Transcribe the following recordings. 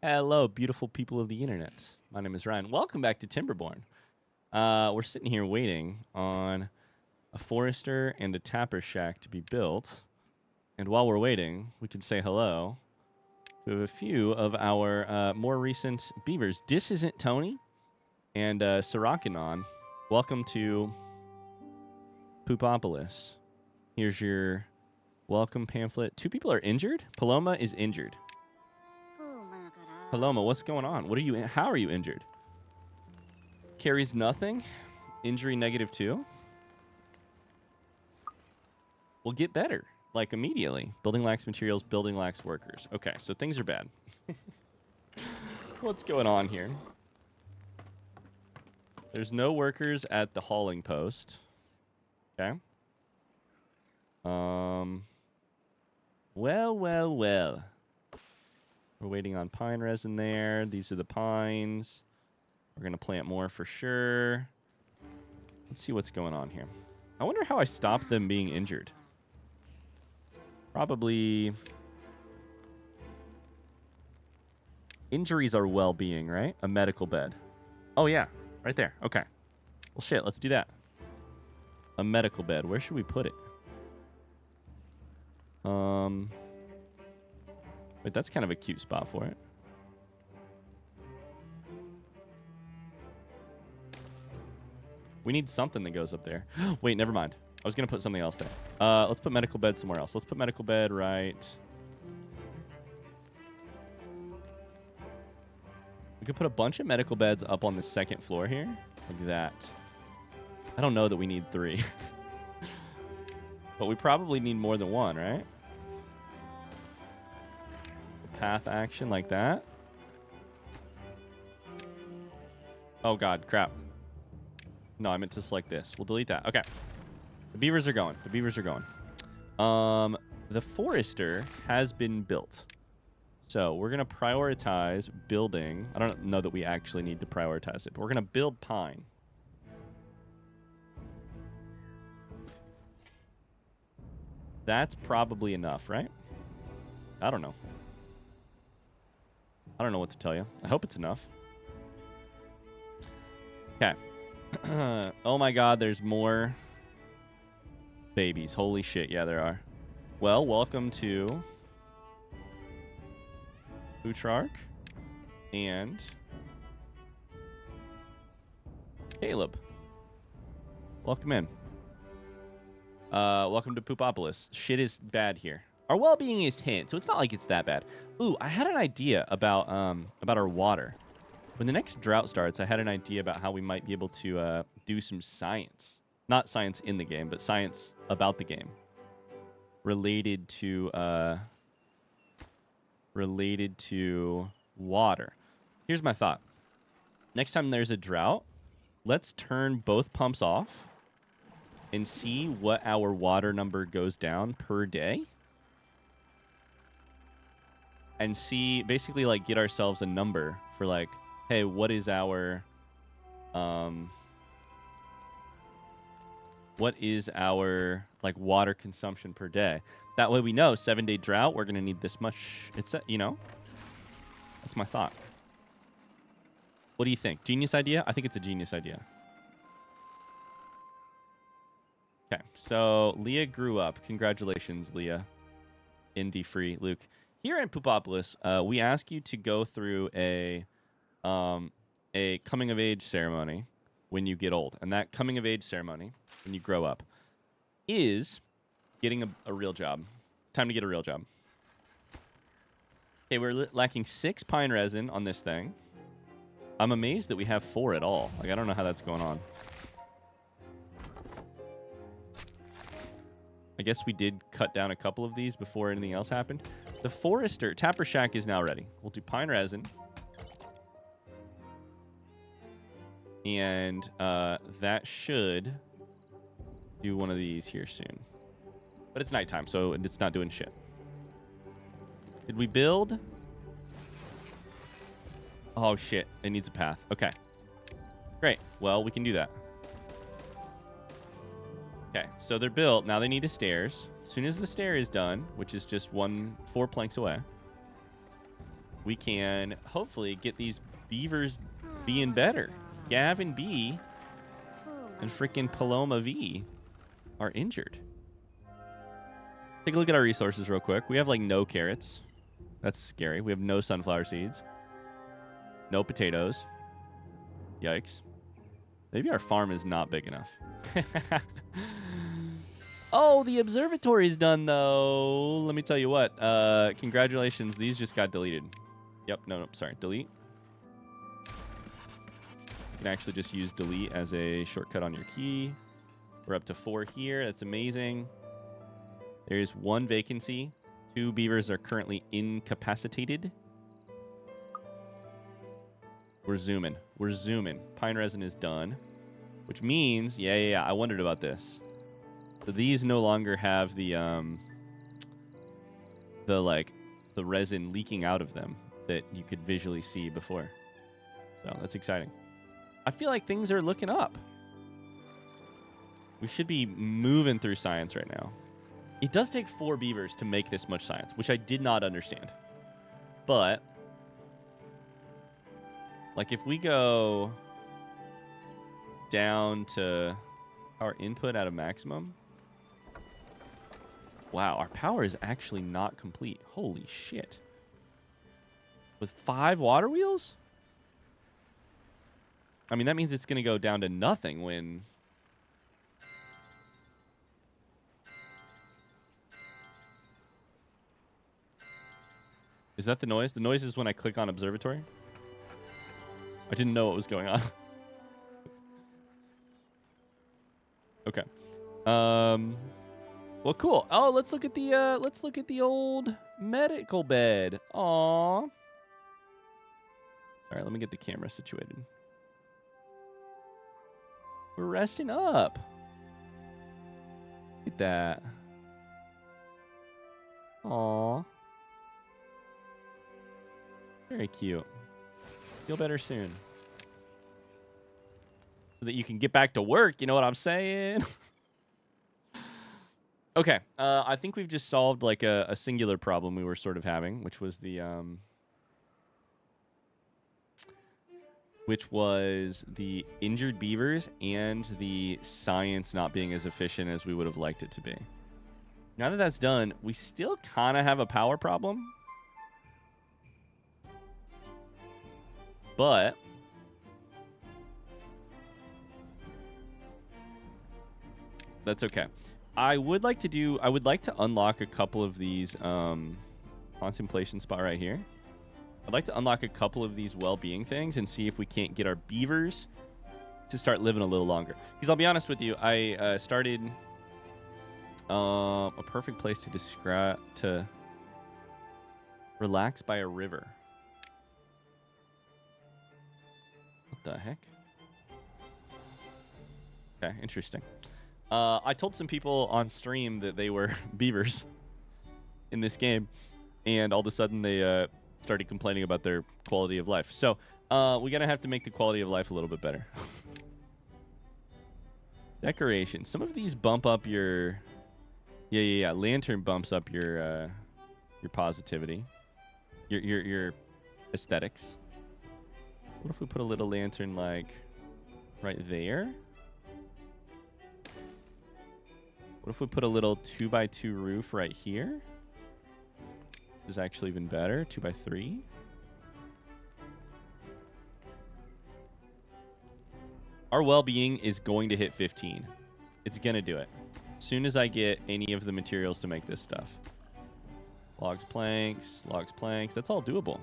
Hello, beautiful people of the internet. My name is Ryan. Welcome back to Timberborn. We're sitting here waiting on a forester and a tapper shack to be built. And while we're waiting, we can say hello to a few of our more recent beavers. This isn't Tony and Sarakanon. Welcome to Poopopolis. Here's your welcome pamphlet. 2 people are injured? Paloma is injured. Paloma, what's going on? What are you? How are you injured? Carries nothing. Injury -2. We'll get better, like immediately. Building lacks materials. Building lacks workers. Okay, so things are bad. What's going on here? There's no workers at the hauling post. Okay. Well. We're waiting on pine resin there. These are the pines. We're going to plant more for sure. Let's see what's going on here. I wonder how I stopped them being injured. Probably... Injuries are well-being, right? A medical bed. Oh, yeah. Right there. Okay. Well, shit. Let's do that. A medical bed. Where should we put it? Wait, that's kind of a cute spot for it. We need something that goes up there. Wait, never mind. I was going to put something else there. Let's put medical bed somewhere else. Let's put medical bed right... We could put a bunch of medical beds up on the 2nd floor here. Like that. I don't know that we need 3. But we probably need more than 1, right? Path action like that. Oh god, crap. No, I meant to select this. We'll delete that. Okay. The beavers are going. The beavers are going. The forester has been built. So we're going to prioritize building. I don't know that we actually need to prioritize it, but we're going to build pine. That's probably enough, right? I don't know. I don't know what to tell you. I hope it's enough. Okay. Oh my god, there's more babies. Holy shit, yeah, there are. Well, welcome to Utrark and Caleb. Welcome in. Welcome to Poopopolis. Shit is bad here. Our well-being is hit, so it's not like it's that bad. Ooh, I had an idea about our water. When the next drought starts, I had an idea about how we might be able to do some science. Not science in the game, but science about the game. Related to water. Here's my thought. Next time there's a drought, let's turn both pumps off and see what our water number goes down per day. And see, basically, like, get ourselves a number for, like, hey, what is our like, water consumption per day? That way we know 7-day drought, we're going to need this much. It's, you know, that's my thought. What do you think? Genius idea? I think it's a genius idea. Okay, so Leah grew up. Congratulations, Leah. Indie free, Luke. Here in Poopopolis, we ask you to go through a coming of age ceremony when you get old, and that coming of age ceremony when you grow up is getting a real job. It's time to get a real job. Okay, we're lacking 6 pine resin on this thing. I'm amazed that we have 4 at all. Like, I don't know how that's going on. I guess we did cut down a couple of these before anything else happened. The forester, tapper shack is now ready. We'll do pine resin. And that should do one of these here soon. But it's nighttime, so it's not doing shit. Did we build? Oh, shit. It needs a path. Okay. Great. Well, we can do that. Okay, so they're built. Now they need a stairs. As soon as the stair is done, which is just 4 planks away, we can hopefully get these beavers being better. Gavin B and freaking Paloma V are injured. Take a look at our resources real quick. We have like no carrots. That's scary. We have no sunflower seeds. No potatoes. Yikes. Maybe our farm is not big enough. Oh, the observatory's done, though. Let me tell you what. Congratulations. These just got deleted. Yep. No, sorry. Delete. You can actually just use delete as a shortcut on your key. We're up to 4 here. That's amazing. There's 1 vacancy. 2 beavers are currently incapacitated. We're zooming. We're zooming. Pine resin is done. Which means, yeah. I wondered about this. So these no longer have the resin leaking out of them that you could visually see before. So that's exciting. I feel like things are looking up. We should be moving through science right now. It does take 4 beavers to make this much science, which I did not understand. But like if we go down to our input at a maximum. Wow, our power is actually not complete. Holy shit. With 5 water wheels? I mean, that means it's going to go down to nothing when... Is that the noise? The noise is when I click on observatory. I didn't know what was going on. Okay. Well, cool. Oh, let's look at the old medical bed. Aww. All right, let me get the camera situated. We're resting up. Look at that. Aww. Very cute. Feel better soon. So that you can get back to work, you know what I'm saying? Okay, I think we've just solved like a singular problem we were sort of having, which was the injured beavers and the science not being as efficient as we would have liked it to be. Now that that's done, we still kind of have a power problem. But that's okay. I would like to unlock a couple of these contemplation spot right here. I'd like to unlock a couple of these well-being things and see if we can't get our beavers to start living a little longer. Because I'll be honest with you, I started a perfect place to relax by a river. What the heck? Okay, interesting. I told some people on stream that they were beavers in this game, and all of a sudden they started complaining about their quality of life. So we're going to have to make the quality of life a little bit better. Decoration. Some of these bump up your... Yeah. Lantern bumps up your positivity, your aesthetics. What if we put a little lantern like right there? What if we put a little 2x2 roof right here? This is actually even better. 2x3. Our well-being is going to hit 15. It's going to do it. As soon as I get any of the materials to make this stuff. Logs, planks. That's all doable.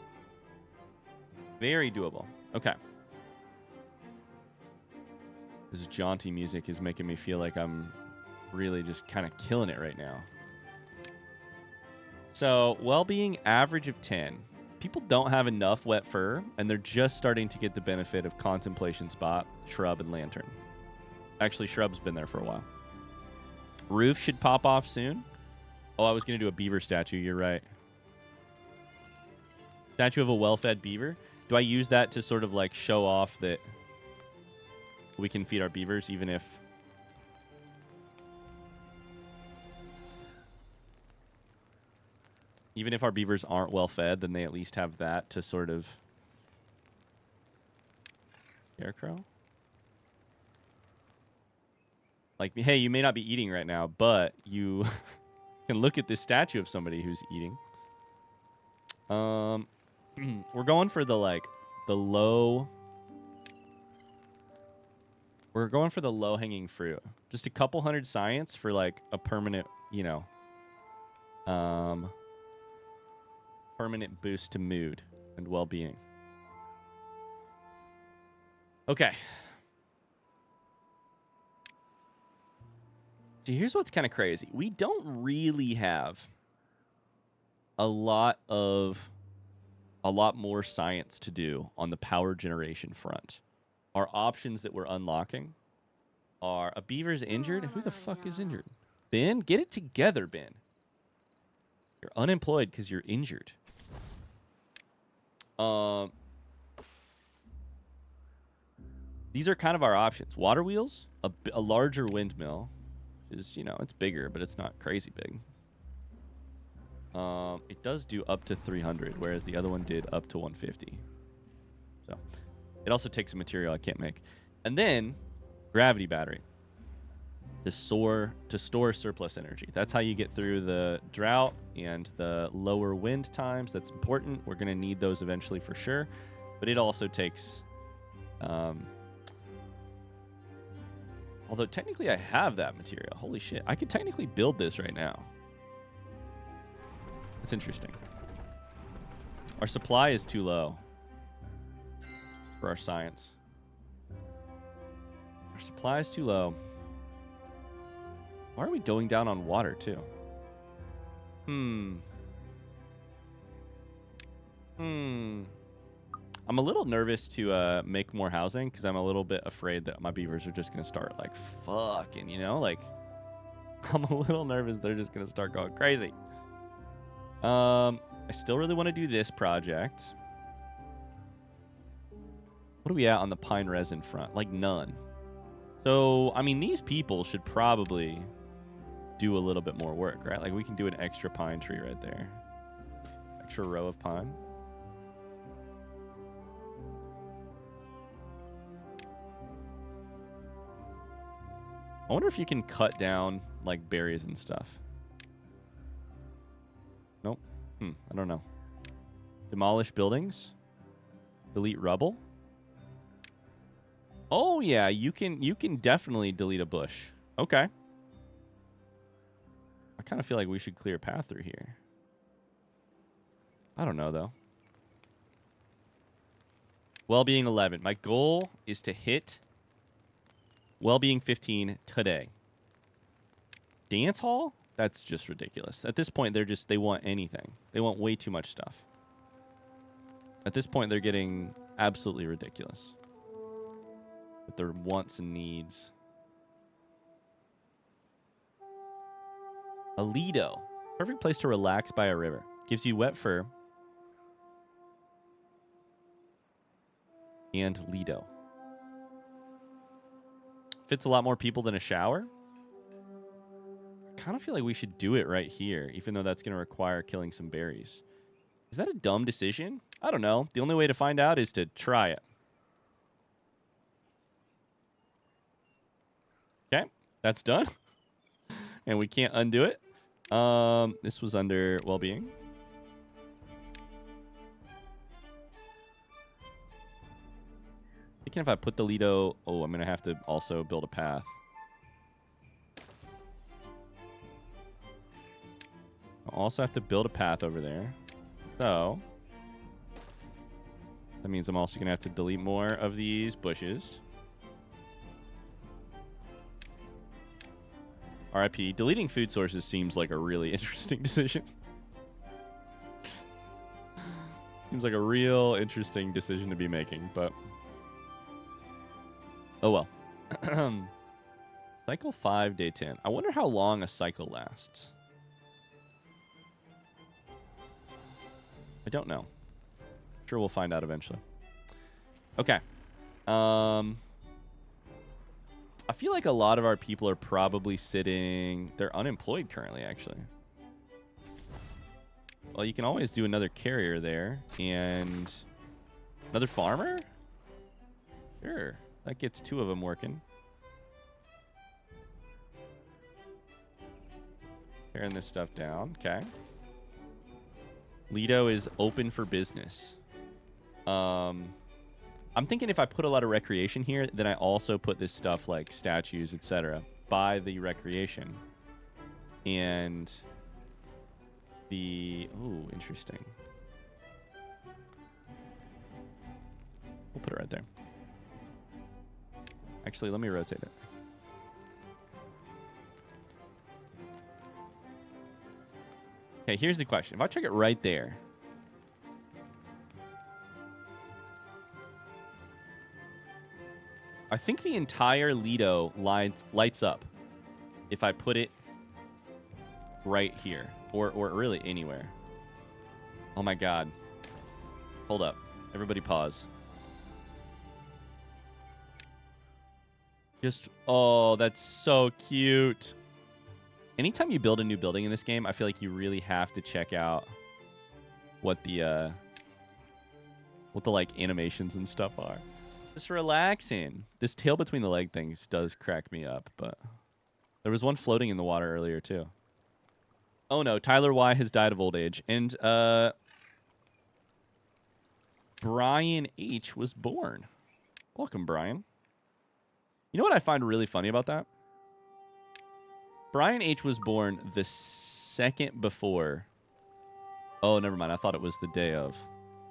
Very doable. Okay. This jaunty music is making me feel like I'm really just kind of killing it right now. So, well-being average of 10. People don't have enough wet fur, and they're just starting to get the benefit of contemplation spot, shrub, and lantern. Actually, shrub's been there for a while. Roof should pop off soon. Oh, I was going to do a beaver statue. You're right. Statue of a well-fed beaver. Do I use that to sort of like show off that we can feed our beavers even if... Even if our beavers aren't well fed, then they at least have that to sort of... Scarecrow? Like, hey, you may not be eating right now, but you can look at this statue of somebody who's eating. We're going for the, like, the low... We're going for the low-hanging fruit. Just a couple hundred science for, like, a permanent, you know... permanent boost to mood and well-being. Okay. So here's what's kind of crazy. We don't really have a lot more science to do on the power generation front. Our options that we're unlocking are a beaver's injured. Who the fuck is injured? Ben, get it together, Ben. You're unemployed because you're injured. These are kind of our options. Water wheels, a larger windmill. Is, you know, it's bigger, but it's not crazy big. It does do up to 300, whereas the other one did up to 150. So it also takes a material I can't make. And then gravity battery to store surplus energy. That's how you get through the drought and the lower wind times. That's important. We're going to need those eventually for sure. But it also takes... although technically I have that material. Holy shit. I could technically build this right now. That's interesting. Our supply is too low for our science. Our supply is too low. Why are we going down on water, too? I'm a little nervous to make more housing because I'm a little bit afraid that my beavers are just going to start, like, fucking, you know? Like, I'm a little nervous they're just going to start going crazy. I still really want to do this project. What are we at on the pine resin front? Like, none. So, I mean, these people should probably do a little bit more work, right? Like, we can do an extra pine tree right there. Extra row of pine. I wonder if you can cut down, like, berries and stuff. Nope. I don't know. Demolish buildings. Delete rubble. Oh, yeah. You can definitely delete a bush. Okay. I kind of feel like we should clear a path through here. I don't know, though. Well-being 11. My goal is to hit well-being 15 today. Dance hall? That's just ridiculous. At this point, they want anything. They want way too much stuff. At this point, they're getting absolutely ridiculous with their wants and needs. A Lido. Perfect place to relax by a river. Gives you wet fur. And Lido. Fits a lot more people than a shower. I kind of feel like we should do it right here, even though that's going to require killing some berries. Is that a dumb decision? I don't know. The only way to find out is to try it. Okay, that's done. And we can't undo it. This was under well-being. Thinking if I put the Lido... Oh, I'm going to have to also build a path. I'll also have to build a path over there. So... that means I'm also going to have to delete more of these bushes. RIP. Deleting food sources seems like a really interesting decision. Seems like a real interesting decision to be making, but... oh well. Cycle 5, day 10. I wonder how long a cycle lasts. I don't know. Sure, we'll find out eventually. Okay. I feel like a lot of our people are probably sitting... they're unemployed currently, actually. Well, you can always do another carrier there. And another farmer? Sure. That gets 2 of them working. Tearing this stuff down. Okay. Lido is open for business. I'm thinking if I put a lot of recreation here, then I also put this stuff like statues, etc. by the recreation. And the... Ooh, interesting. We'll put it right there. Actually, let me rotate it. Okay, here's the question. If I check it right there... I think the entire Lido lights up if I put it right here. Or really anywhere. Oh my god. Hold up. Everybody pause. Just, oh, that's so cute. Anytime you build a new building in this game, I feel like you really have to check out what the like animations and stuff are. Just relaxing. This tail between the leg things does crack me up, but there was one floating in the water earlier too. Oh no, Tyler Y has died of old age, and Brian H was born. Welcome, Brian. You know what I find really funny about that? Brian H was born the second before. Oh, never mind. I thought it was the day of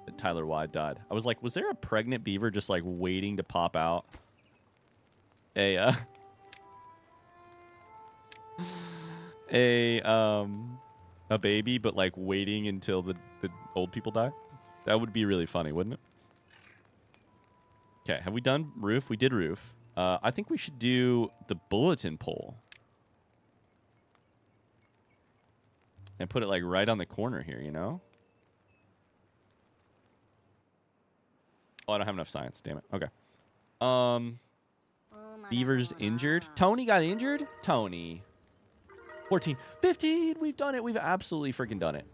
that Tyler Y died. I was like, was there a pregnant beaver just like waiting to pop out a baby, but like waiting until the old people die? That would be really funny, wouldn't it? Okay, have we done roof? We did roof. I think we should do the bulletin pole. And put it like right on the corner here, you know? Oh, I don't have enough science. Damn it. Okay. Beavers injured. Tony got injured? Tony. 14. 15. We've done it. We've absolutely freaking done it.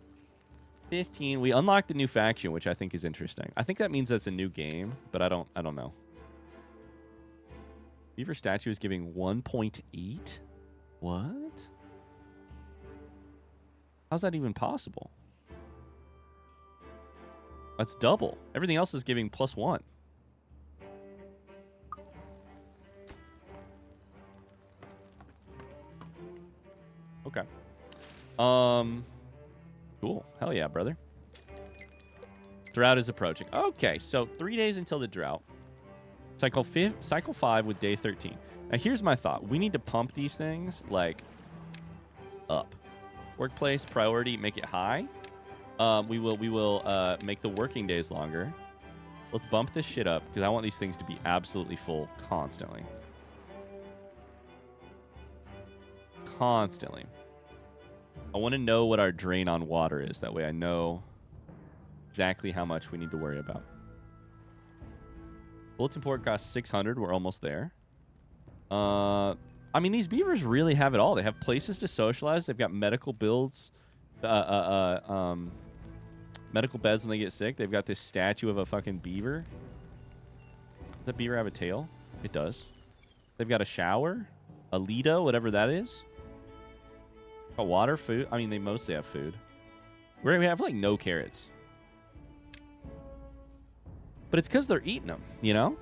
15. We unlocked a new faction, which I think is interesting. I think that means that's a new game, but I don't know. Beaver statue is giving 1.8? What? How's that even possible? That's double. Everything else is giving +1. Okay. Cool. Hell yeah, brother. Drought is approaching. Okay, so 3 days until the drought. Cycle 5 with day 13. Now here's my thought. We need to pump these things like up. Workplace priority, make it high. We will make the working days longer. Let's bump this shit up because I want these things to be absolutely full constantly. Constantly. I want to know what our drain on water is. That way I know exactly how much we need to worry about. Bulletin board costs 600. We're almost there. I mean, these beavers really have it all. They have places to socialize. They've got medical builds, medical beds when they get sick. They've got this statue of a fucking beaver. Does that beaver have a tail? It does. They've got a shower, a Lido, whatever that is. Got water, food. I mean, they mostly have food. We have like no carrots. But it's because they're eating them, you know?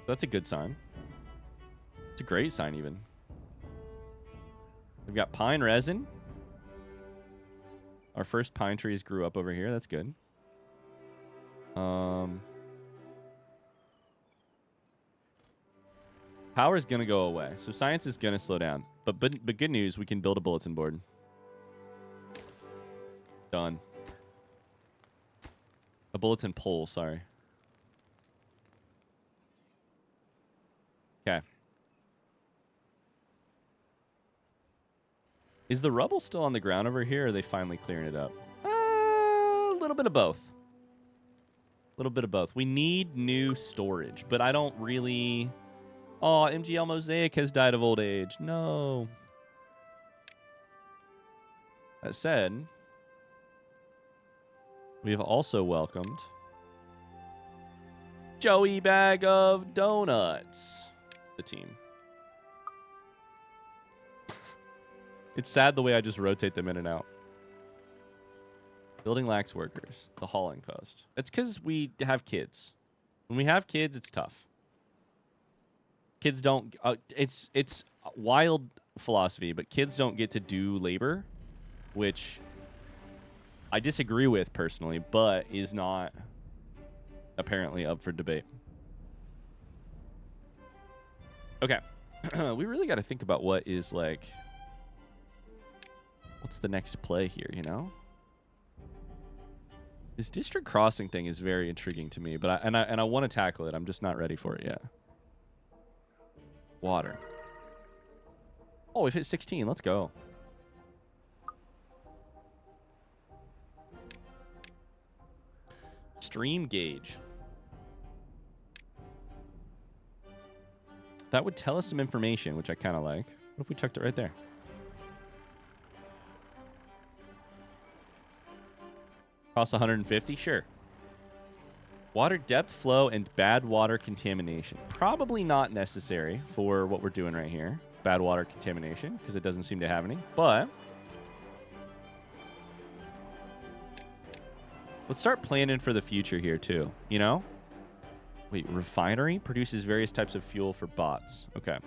That's a good sign. It's a great sign, even. We've got pine resin. Our first pine trees grew up over here. That's good. Power's going to go away. So science is going to slow down. But good news, we can build a bulletin board. Done. A bulletin pole, sorry. Okay. Is the rubble still on the ground over here, or are they finally clearing it up? A little bit of both. A little bit of both. We need new storage, but I don't really... Oh, MGL Mosaic has died of old age. No. That said, we have also welcomed Joey Bag of Donuts to the team. It's sad the way I just rotate them in and out. Building lacks workers. The hauling post. It's because we have kids. When we have kids, it's tough. Kids don't... it's wild philosophy, but kids don't get to do labor, which I disagree with personally, but is not apparently up for debate. Okay. We really got to think about what is like... What's the next play here, you know? This district crossing thing is very intriguing to me, but I want to tackle it. I'm just not ready for it yet. Water. Oh, we've hit 16. Let's go. Stream gauge. That would tell us some information, which I kind of like. What if we chucked it right there? Cost 150? Sure. Water depth, flow, and bad water contamination. Probably not necessary for what we're doing right here. Bad water contamination, because it doesn't seem to have any. But let's start planning for the future here, too. You know? Wait, refinery produces various types of fuel for bots. Okay.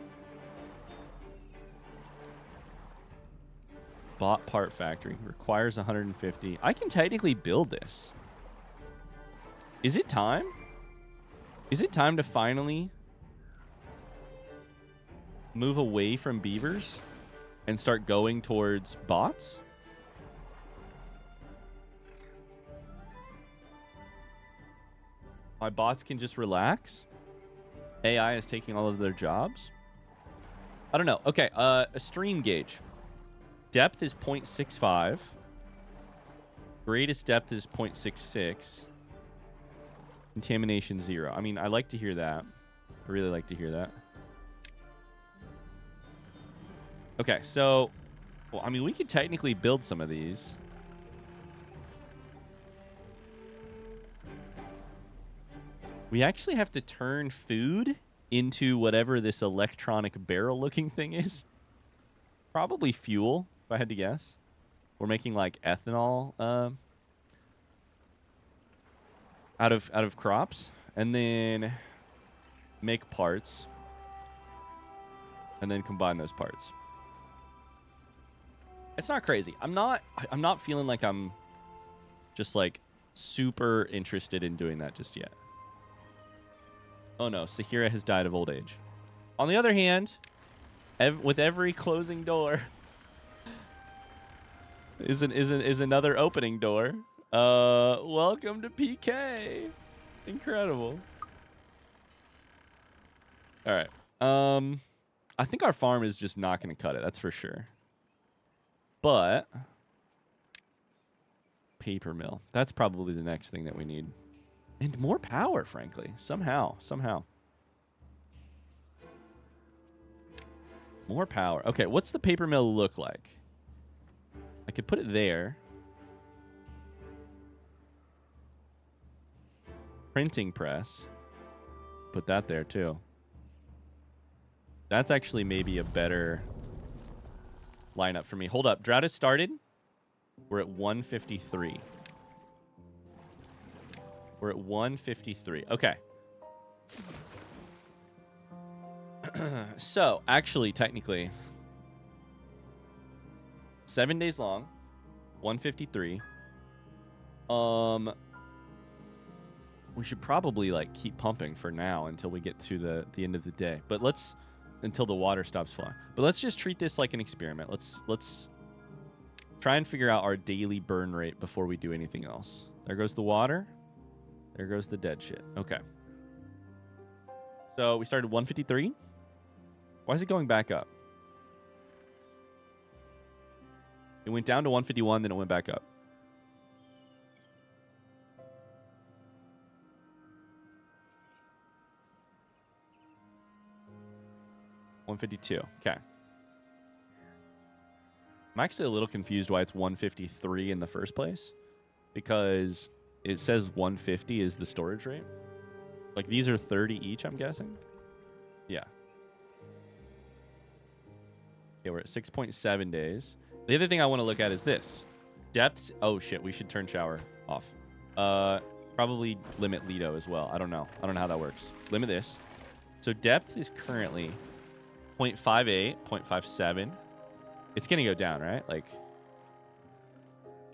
Bot part factory requires 150. I can technically build this. Is it time? Is it time to finally move away from beavers and start going towards bots? My bots can just relax. AI is taking all of their jobs. I don't know. Okay, a stream gauge. Depth is 0.65. Greatest depth is 0.66. Contamination 0. I mean, I like to hear that. I really like to hear that. Okay, so... Well, I mean, we could technically build some of these. We actually have to turn food into whatever this electronic barrel-looking thing is. Probably fuel, if I had to guess. We're making, like, ethanol out of crops. And then make parts. And then combine those parts. It's not crazy. I'm not feeling like I'm just, like, super interested in doing that just yet. Oh no, Sahira has died of old age. On the other hand, with every closing door is another opening door. Welcome to PK. Incredible. All right. I think our farm is just not going to cut it. That's for sure. But paper mill. That's probably the next thing that we need. And more power, frankly. Somehow. More power. Okay, what's the paper mill look like? I could put it there. Printing press. Put that there, too. That's actually maybe a better lineup for me. Hold up. Drought has started. We're at 153. We're at 153. Okay. So, actually, technically, 7 days long, 153. We should probably like keep pumping for now until we get to the end of the day. But let's until the water stops flowing. But let's just treat this like an experiment. Let's try and figure out our daily burn rate before we do anything else. There goes the water. There goes the dead shit. Okay. So we started 153. Why is it going back up? It went down to 151, then it went back up. $152. Okay. I'm actually a little confused why it's 153 in the first place, because it says 150 is the storage rate. Like, these are 30 each, I'm guessing. Yeah. Okay, we're at 6.7 days. The other thing I want to look at is this. Depths. Oh, shit. We should turn shower off. Probably limit Lido as well. I don't know. I don't know how that works. Limit this. So depth is currently 0.58, 0.57. It's going to go down, right? Like,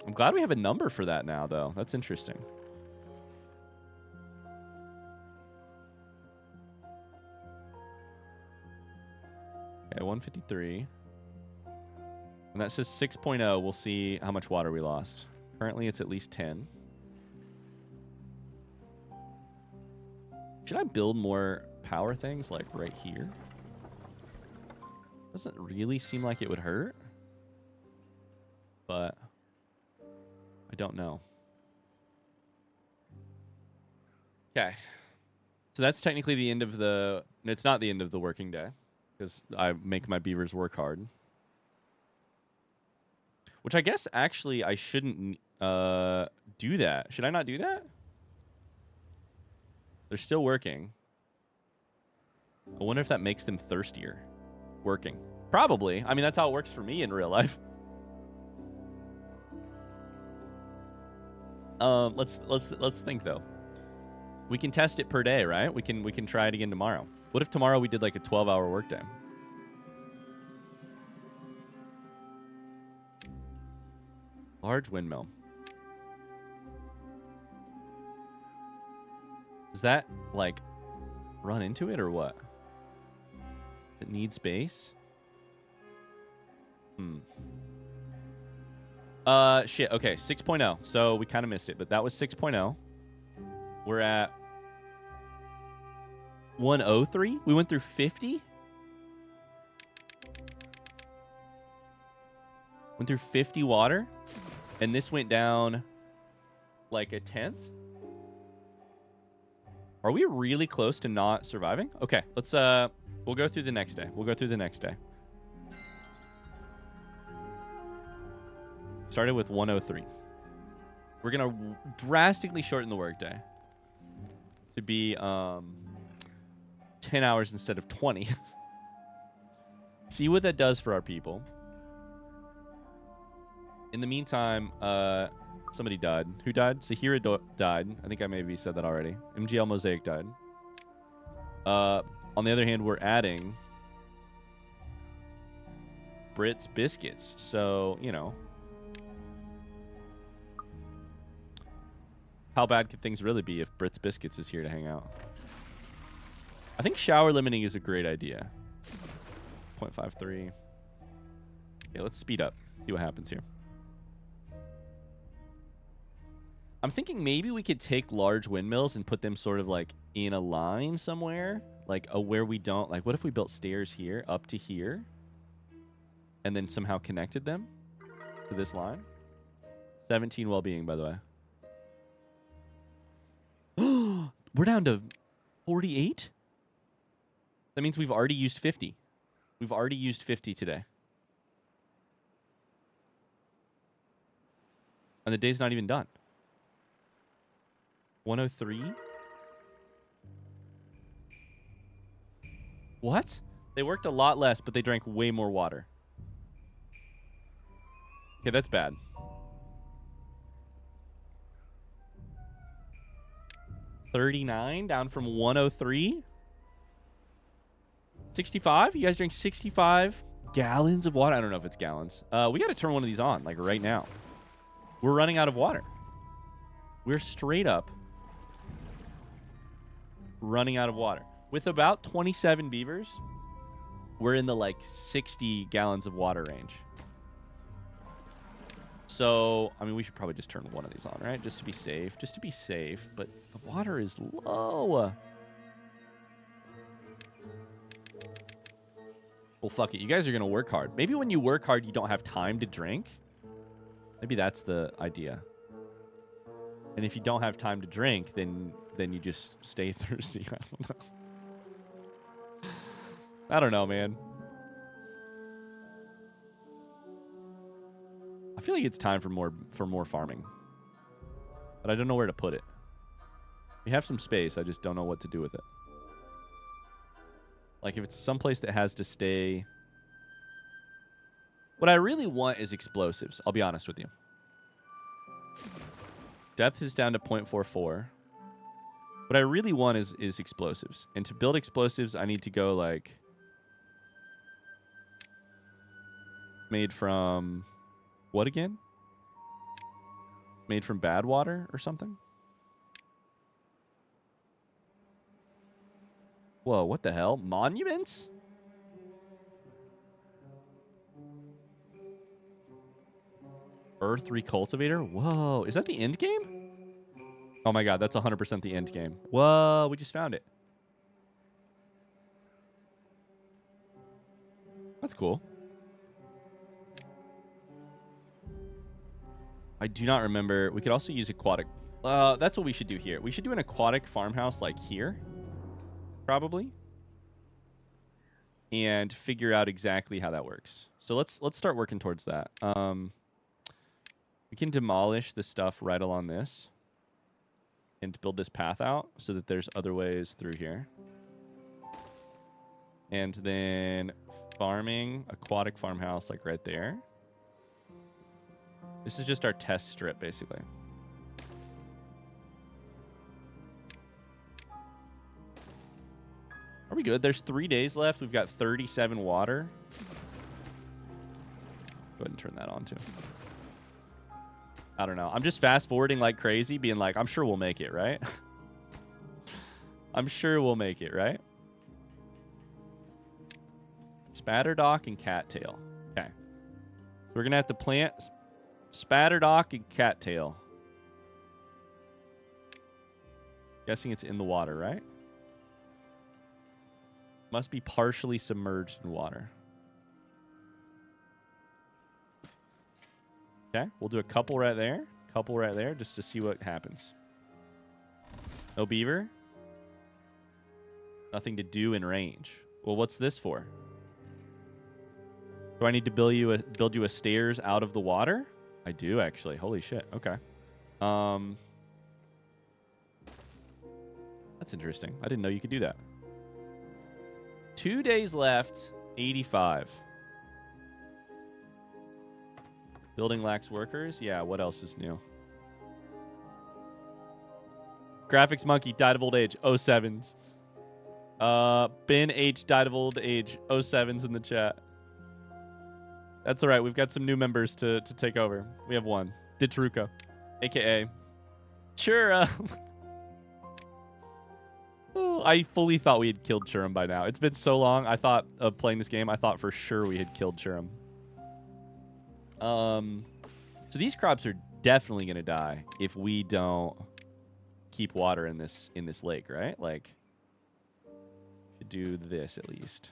I'm glad we have a number for that now, though. That's interesting. Okay, 153. And that says 6.0. We'll see how much water we lost. Currently, it's at least 10. Should I build more power things, like, right here? Doesn't really seem like it would hurt. But I don't know. Okay. So that's technically the end of the... It's not the end of the working day, because I make my beavers work hard. Which I guess, actually, I shouldn't do that. Should I not do that? They're still working. I wonder if that makes them thirstier. Working. Probably. I mean, that's how it works for me in real life. Let's think, though. We can test it per day, right? We can try it again tomorrow. What if tomorrow we did like a 12-hour workday? Large windmill. Does that, like, run into it or what? Does it need space? Shit. Okay, 6.0. So we kind of missed it, but that was 6.0. We're at 103. We went through 50. Went through 50 water. And this went down like a 10th. Are we really close to not surviving? Okay, let's we'll go through the next day. We'll go through the next day. Started with 103. We're gonna drastically shorten the workday to be 10 hours instead of 20. See what that does for our people. In the meantime, somebody died. Who died? Sahira died. I think I maybe said that already. MGL Mosaic died. On the other hand, we're adding Brits Biscuits. So, you know. How bad could things really be if Brits Biscuits is here to hang out? I think shower limiting is a great idea. 0.53. Okay, let's speed up. See what happens here. I'm thinking maybe we could take large windmills and put them sort of like in a line somewhere. Like where we don't... Like, what if we built stairs here up to here? And then somehow connected them to this line? 17 well-being, by the way. We're down to 48? That means we've already used 50. We've already used 50 today. And the day's not even done. 103? What? They worked a lot less, but they drank way more water. Okay, that's bad. $39 down from 103. 65? You guys drink 65 gallons of water? I don't know if it's gallons. We got to turn one of these on, like right now. We're running out of water. We're straight up running out of water. With about 27 beavers, we're in the like 60 gallons of water range. So, I mean, we should probably just turn one of these on, right? Just to be safe. Just to be safe. But the water is low. Well, fuck it. You guys are going to work hard. Maybe when you work hard, you don't have time to drink. Maybe that's the idea. And if you don't have time to drink, then you just stay thirsty. I don't know. I don't know, man. feel like it's time for more farming. But I don't know where to put it. We have some space. I just don't know what to do with it. Like, if it's someplace that has to stay... What I really want is explosives. I'll be honest with you. Depth is down to 0.44. What I really want is explosives. And to build explosives, I need to go, like... Made from... What again? Made from bad water or something? Whoa, what the hell? Monuments? Earth recultivator? Whoa, is that the end game? Oh my god, that's 100% the end game. Whoa, we just found it. That's cool. I do not remember. We could also use aquatic. That's what we should do here. We should do an aquatic farmhouse like here. Probably. And figure out exactly how that works. So let's start working towards that. We can demolish the stuff right along this. And build this path out so that there's other ways through here. And then farming, aquatic farmhouse like right there. This is just our test strip, basically. Are we good? There's 3 days left. We've got 37 water. Go ahead and turn that on, too. I don't know. I'm just fast-forwarding like crazy, being like, I'm sure we'll make it, right? I'm sure we'll make it, right? Spatterdock and cattail. Okay. So we're going to have to plant... Spatterdock and cattail. Guessing it's in the water, right? Must be partially submerged in water. Okay, we'll do a couple right there. Couple right there, just to see what happens. No beaver. Nothing to do in range. Well, what's this for? Do I need to build you a stairs out of the water? I do, actually. Holy shit. Okay. That's interesting. I didn't know you could do that. 2 days left. 85. Building lacks workers. Yeah, what else is new? Graphics Monkey died of old age. 07s. Ben H died of old age. 07s in the chat. That's all right. We've got some new members to take over. We have one. Ditruka, a.k.a. Chura. Oh, I fully thought we had killed Churum by now. It's been so long. I thought of playing this game. I thought for sure we had killed Churum. So these crops are definitely going to die if we don't keep water in this lake, right? Like, should do this at least.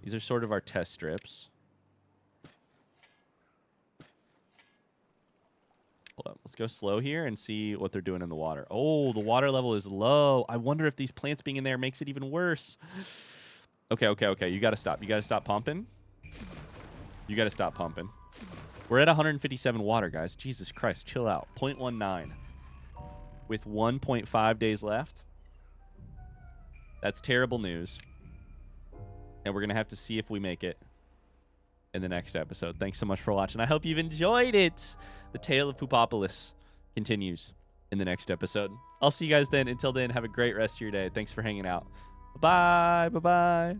These are sort of our test strips. Hold up. Let's go slow here and see what they're doing in the water. Oh, the water level is low. I wonder if these plants being in there makes it even worse. Okay. You got to stop. You got to stop pumping. You got to stop pumping. We're at 157 water, guys. Jesus Christ. Chill out. 0.19. With 1.5 days left. That's terrible news. And we're going to have to see if we make it in the next episode. Thanks so much for watching. I hope you've enjoyed it. The tale of Poopopolis continues in the next episode. I'll see you guys then. Until then, have a great rest of your day. Thanks for hanging out. Bye-bye. Bye-bye.